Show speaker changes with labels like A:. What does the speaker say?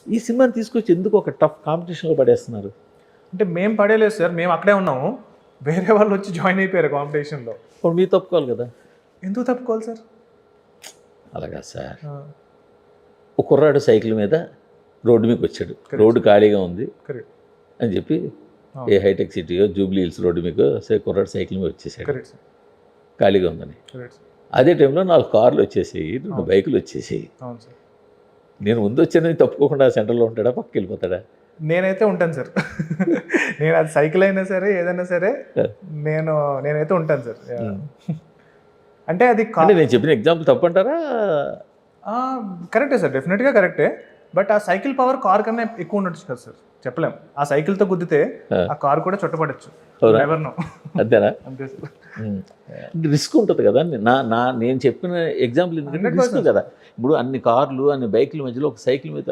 A: ఈ సినిమాని తీసుకొచ్చి ఎందుకు ఒక టఫ్ కాంపిటీషన్లో పడేస్తున్నారు?
B: అంటే మేము పడేలేదు సార్, మేము అక్కడే ఉన్నాము, వేరే వాళ్ళు వచ్చి జాయిన్ అయిపోయారు కాంపిటీషన్లో.
A: ఇప్పుడు మీరు తప్పుకోవాలి కదా.
B: ఎందుకు తప్పుకోవాలి సార్?
A: అలాగా సార్, ఒక కుర్రాడు సైకిల్ మీద రోడ్డు మీదకి వచ్చాడు, రోడ్డు ఖాళీగా ఉంది
B: కరెక్ట్
A: అని చెప్పి ఏ హైటెక్ సిటీయో జూబ్లీ హిల్స్ రోడ్డు మీకు కుర్రాడు సైకిల్ మీద వచ్చేసాడు,
B: కరెక్ట్ సార్,
A: ఖాళీగా ఉందని.
B: Correct sir.
A: అదే టైంలో 4 కార్లు వచ్చేసాయి, 2 బైకులు వచ్చేసాయి.
B: అవును సార్.
A: నేను ముందు వచ్చానని తప్పుకోకుండా సెంటర్లో ఉంటాడా, పక్కకి వెళ్ళిపోతాడా?
B: నేనైతే ఉంటాను సార్. నేను అది సైకిల్ అయినా సరే ఏదైనా సరే నేనైతే ఉంటాను సార్. అంటే అది
A: అంటే నేను చెప్పిన ఎగ్జాంపుల్ తప్పంటారా?
B: కరెక్టే సార్, డెఫినెట్గా కరెక్టే. బట్ ఆ సైకిల్ పవర్ కార్ కన్నా ఎక్కువ ఉండొచ్చు కదా సార్, చెప్పలేం. ఆ సైకిల్తో గుద్దితే ఆ కార్ కూడా చుట్టపడచ్చు, ఎవరినో.
A: అంతేనా?
B: అంతే సార్.
A: రిస్క్ ఉంటుంది కదా. నేను చెప్పిన ఎగ్జాంపుల్ ఎందుకంటే రిస్క్ కదా. ఇప్పుడు అన్ని కార్లు అన్ని బైకుల మధ్యలో ఒక సైకిల్ మీద